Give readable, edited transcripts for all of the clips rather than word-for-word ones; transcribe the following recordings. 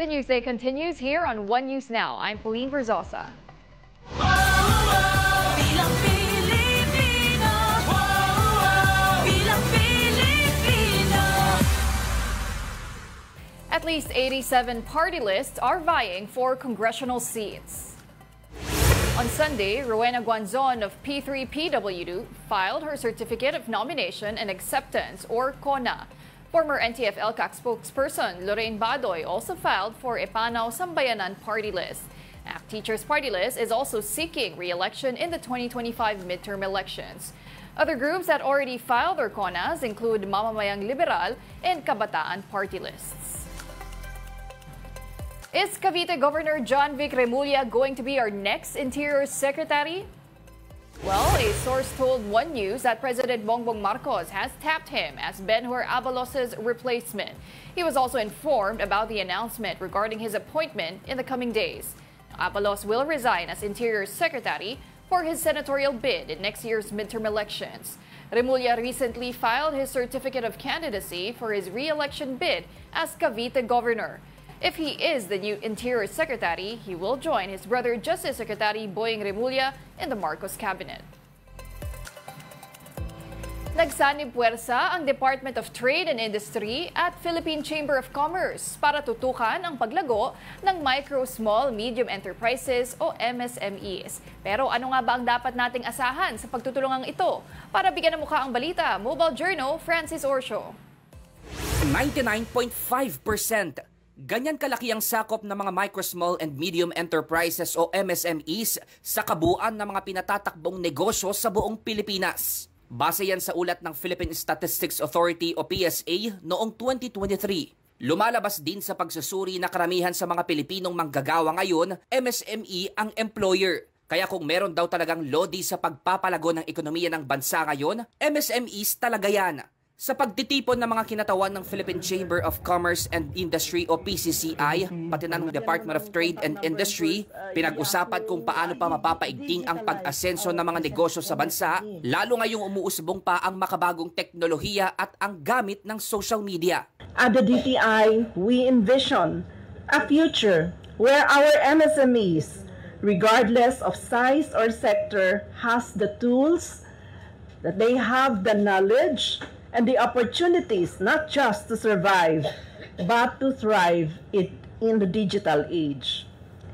The Newsday continues here on One News Now. I'm Pauline Verzosa. At least 87 party lists are vying for congressional seats. On Sunday, Rowena Guanzon of P3PWD filed her Certificate of Nomination and Acceptance, or CONA. Former NTF-ELCAC spokesperson Lorraine Badoy also filed for Epanaw Sambayanan party list. ACT Teachers Party List is also seeking re-election in the 2025 midterm elections. Other groups that already filed their CONAs include Mamamayang Liberal and Kabataan party lists. Is Cavite Governor John Vic Remulla going to be our next Interior Secretary? Well, a source told One News that President Bongbong Marcos has tapped him as Benhur Abalos's replacement. He was also informed about the announcement regarding his appointment in the coming days. Abalos will resign as Interior Secretary for his senatorial bid in next year's midterm elections. Remulla recently filed his certificate of candidacy for his re-election bid as Cavite Governor. If he is the new Interior Secretary, he will join his brother Justice Secretary Boying Remulla in the Marcos cabinet. Nagsanib puwersa ang Department of Trade and Industry at Philippine Chamber of Commerce para tutukan ang paglago ng Micro, Small, Medium Enterprises o MSMEs. Pero ano nga ba ang dapat nating asahan sa pagtutulungang ito? Para bigyan ng mukha ang balita, Mobile Journal, Francis Orcio. 99.5%. Ganyan kalaki ang sakop ng mga micro, small, and medium enterprises o MSMEs sa kabuuan ng mga pinatatakbong negosyo sa buong Pilipinas. Base yan sa ulat ng Philippine Statistics Authority o PSA noong 2023. Lumalabas din sa pagsusuri na karamihan sa mga Pilipinong manggagawa ngayon, MSME ang employer. Kaya kung meron daw talagang lodi sa pagpapalago ng ekonomiya ng bansa ngayon, MSMEs talaga yan. Sa pagtitipon ng mga kinatawan ng Philippine Chamber of Commerce and Industry o PCCI, pati ng Department of Trade and Industry, pinag-usapan kung paano pa mapapaigting ang pag-asenso ng mga negosyo sa bansa, lalo ngayong umuusbong pa ang makabagong teknolohiya at ang gamit ng social media. At the DTI, we envision a future where our MSMEs, regardless of size or sector, has the tools, that they have the knowledge, and the opportunities not just to survive, but to thrive in the digital age.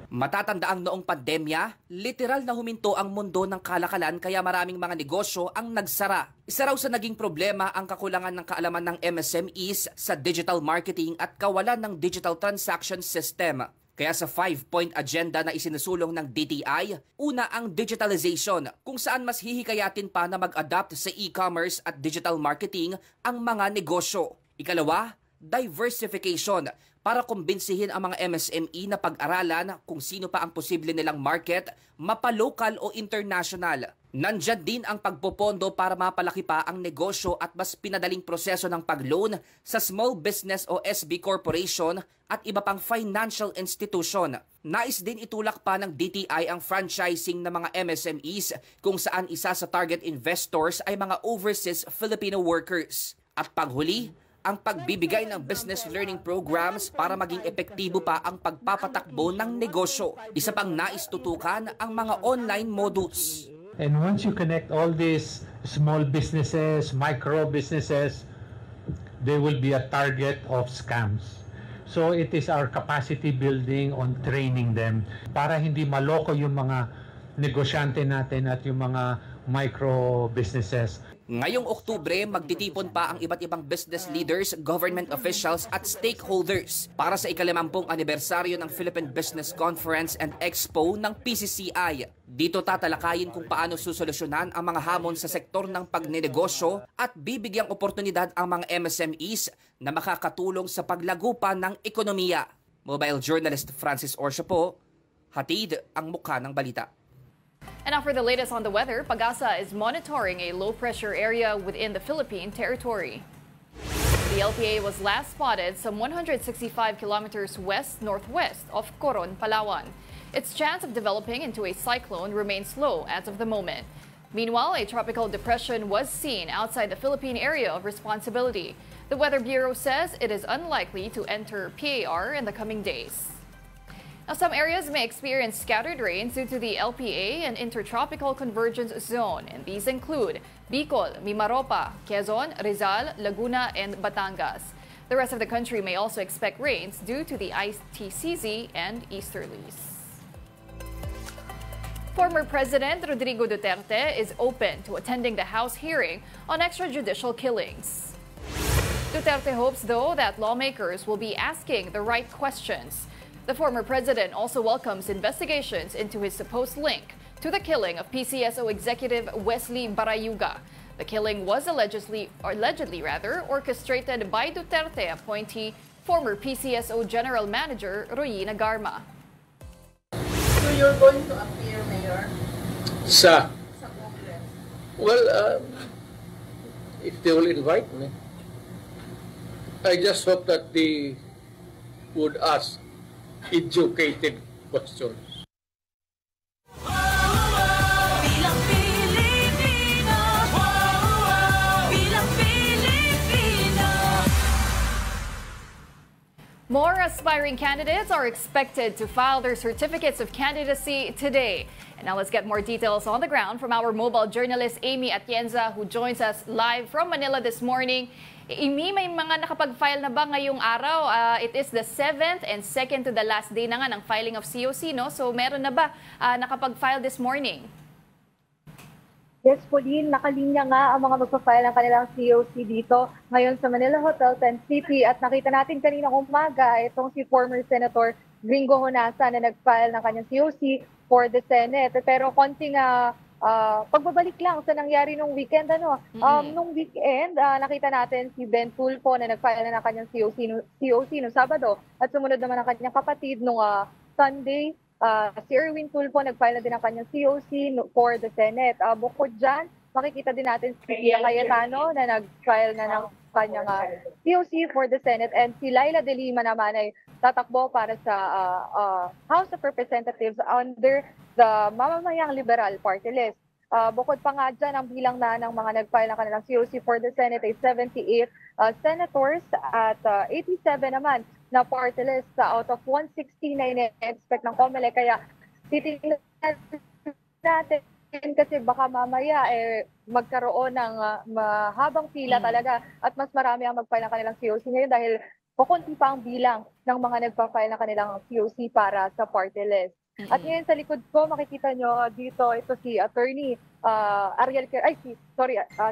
Matatandaang noong pandemya, literal na huminto ang mundo ng kalakalan kaya maraming mga negosyo ang nagsara. Isa raw sa naging problema ang kakulangan ng kaalaman ng MSMEs sa digital marketing at kawalan ng digital transaction system. Kaya sa 5-point agenda na isinusulong ng DTI, una ang digitalization, kung saan mas hihikayatin pa na mag-adapt sa e-commerce at digital marketing ang mga negosyo. Ikalawa, diversification, para kumbinsihin ang mga MSME na pag-aralan kung sino pa ang posible nilang market, mapa-local o international. Nandyan din ang pagpopondo para mapalaki pa ang negosyo at mas pinadaling proseso ng pag-loan sa small business o SB corporation at iba pang financial institution. Nais din itulak pa ng DTI ang franchising ng mga MSMEs kung saan isa sa target investors ay mga overseas Filipino workers. At panghuli, ang pagbibigay ng business learning programs para maging epektibo pa ang pagpapatakbo ng negosyo. Isa pang nais tutukan ang mga online modules. And once you connect all these small businesses, micro businesses, they will be a target of scams. So it is our capacity building on training them para hindi maloko yung mga negosyante natin at yung mga micro businesses. Ngayong Oktubre, magtitipon pa ang iba't ibang business leaders, government officials at stakeholders para sa ika-50 anibersaryo ng Philippine Business Conference and Expo ng PCCI. Dito tatalakayin kung paano susolusyonan ang mga hamon sa sektor ng pagnenegosyo at bibigyang oportunidad ang mga MSMEs na makakatulong sa paglago pa ng ekonomiya. Mobile journalist Francis Orcio po, hatid ang mukha ng balita. And now for the latest on the weather, Pag-asa is monitoring a low-pressure area within the Philippine territory. The LPA was last spotted some 165 kilometers west-northwest of Coron, Palawan. Its chance of developing into a cyclone remains low as of the moment. Meanwhile, a tropical depression was seen outside the Philippine area of responsibility. The Weather Bureau says it is unlikely to enter PAR in the coming days. Now, some areas may experience scattered rains due to the LPA and Intertropical Convergence Zone, and these include Bicol, Mimaropa, Quezon, Rizal, Laguna, and Batangas. The rest of the country may also expect rains due to the ITCZ and easterlies. Former President Rodrigo Duterte is open to attending the House hearing on extrajudicial killings. Duterte hopes, though, that lawmakers will be asking the right questions. The former president also welcomes investigations into his supposed link to the killing of PCSO executive Wesley Barayuga. The killing was allegedly orchestrated by Duterte appointee, former PCSO General Manager Royina Garma. So you're going to appear, Mayor? Sa Congress? Well, if they will invite me, I just hope that they would ask educated questions. More aspiring candidates are expected to file their certificates of candidacy today. And now let's get more details on the ground from our mobile journalist Amy Atienza, who joins us live from Manila this morning. Amy, may mga nakapag-file na ba ngayong araw? It is the 7th and second to the last day na nga ng filing of COC, no? So meron na ba nakapag-file this morning? Yes, Pauline, nakalinya nga ang mga magpa-file ng kanilang COC dito ngayon sa Manila Hotel 10 City at nakita natin kanina umaga itong si former Senator Gringo Honasan na nag-file ng kanyang COC for the Senate. Pero konting pagbabalik lang sa nangyari nung weekend. Nung weekend, nakita natin si Ben Tulfo na nag-file na ng kanyang COC nung Sabado at sumunod naman ang kanyang kapatid nung Sunday. Si Erwin Tulfo nag-file na din ang kanyang COC for the Senate. Bukod dyan, makikita din natin si Pia Cayetano na nag-file na ng kanyang COC for the Senate. And si Laila De Lima naman ay tatakbo para sa House of Representatives under the Mamamayang Liberal Party List. Bukod pa nga dyan, ang bilang na ng mga nag-file ng kanilang COC for the Senate ay 78 senators at 87 naman na party list out of 160 na ina-expect ng COMELEC. Kaya titingnan natin kasi baka mamaya magkaroon ng mahabang pila talaga at mas marami ang mag-file ng kanilang COC ngayon dahil kukunti pa ang bilang ng mga nagpa-file ng kanilang COC para sa party list. At ngayon sa likod ko, makikita nyo dito, ito si Attorney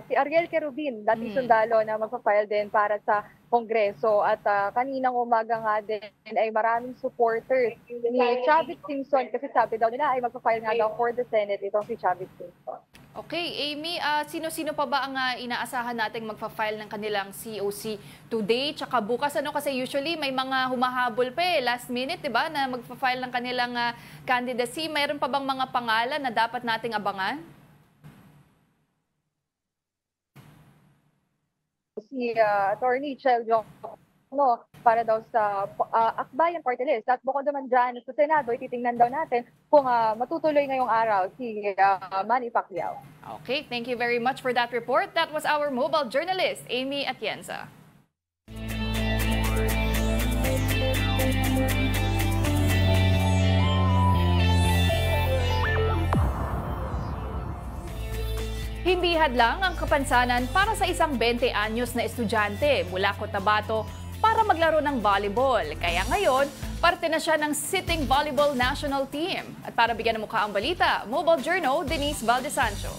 si Ariel Kerubin, dating sundalo na magpa-file din para sa Kongreso. At kaninang umaga nga din ay maraming supporters ni Chavit Singson kasi sabi daw nila ay magpa-file nga daw for the Senate itong si Chavit Singson. Okay, Amy, sino-sino pa ba ang inaasahan nating magpa-file ng kanilang COC today tsaka bukas? Kasi usually may mga humahabol pa last minute, di ba, na magpa-file ng kanilang candidacy. Mayroon pa bang mga pangalan na dapat nating abangan? Si Attorney Chel para daw sa Akbayan Party List. At bukod naman dyan sa Senado, ititingnan daw natin kung matutuloy ngayong araw si Manny Pacquiao. Okay, thank you very much for that report. That was our mobile journalist, Amy Atienza. Hindi hadlang ang kapansanan para sa isang 20 anyos na estudyante mula Cotabato para maglaro ng volleyball. Kaya ngayon, parte na siya ng sitting volleyball national team. At para bigyan ng mukha ang balita, Mobile Journal, Denise Valdesancho.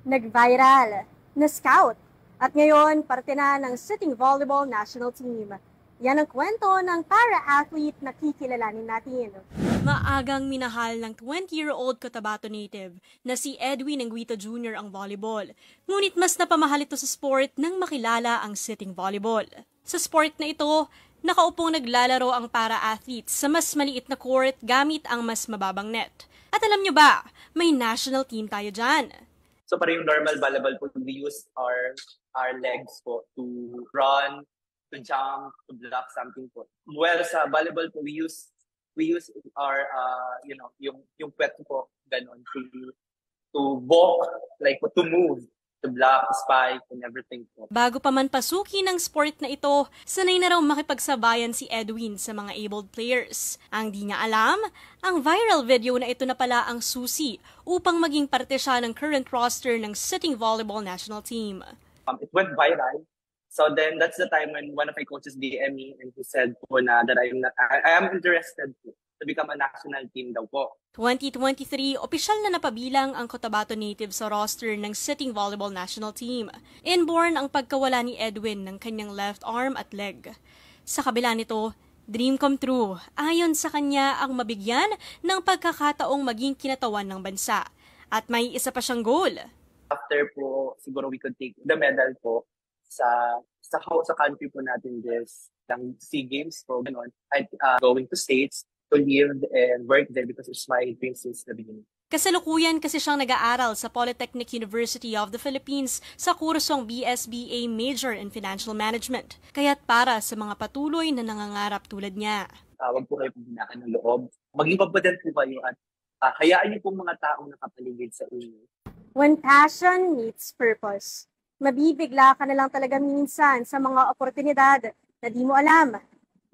Nag-viral, na-scout, at ngayon parte na ng sitting volleyball national team. Yan ang kwento ng para-athlete na kikilalanin natin. Maagang minahal ng 20-year-old Cotabato native na si Edwin Anguita Jr. ang volleyball. Ngunit mas napamahal ito sa sport nang makilala ang sitting volleyball. Sa sport na ito, nakaupong naglalaro ang para-athletes sa mas maliit na court gamit ang mas mababang net. At alam nyo ba, may national team tayo dyan. So para yung normal volleyball po, we use our legs po to run, to jump, to block something po. Well, sa volleyball po, we use we use our, yung puwet po, ganon, to walk, like to move, to block, spike, and everything po. Bago pa man pasuki ng sport na ito, sanay na raw makipagsabayan si Edwin sa mga abled players. Ang di niya alam, ang viral video na ito na pala ang susi upang maging parte siya ng current roster ng sitting volleyball national team. It went viral. So then that's the time when one of my coaches DM me and he said po na that I am interested po to become a national team daw po. 2023, opisyal na napabilang ang Cotabato native sa roster ng sitting volleyball national team. Inborn ang pagkawala ni Edwin ng kanyang left arm at leg. Sa kabila nito, dream come true. Ayon sa kanya ang mabigyan ng pagkakataong maging kinatawan ng bansa. At may isa pa siyang goal. After po, siguro we could take the medal po sa country po natin this ng SEA Games po, gano'n. Going to States to live and work there because it's my dream since the beginning. Kasalukuyan kasi siyang nag-aaral sa Polytechnic University of the Philippines sa kursong BSBA Major in Financial Management. Kaya't para sa mga patuloy na nangangarap tulad niya. Huwag po kayo paghinaan ng loob. Maglibab pa din po kayo at hayaan niyo po mga taong nakapaligid sa inyo. When passion meets purpose, mabibigla ka na lang talaga minsan sa mga oportunidad na di mo alam.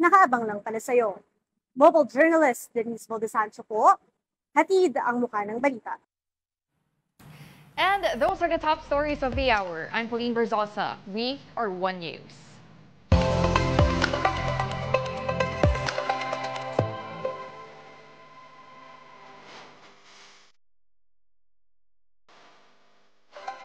Nakaabang lang pala sa'yo. Mobile journalist Denise Valdesancho po, hatid ang mukha ng balita. And those are the top stories of the hour. I'm Pauline Berzosa. We are One News.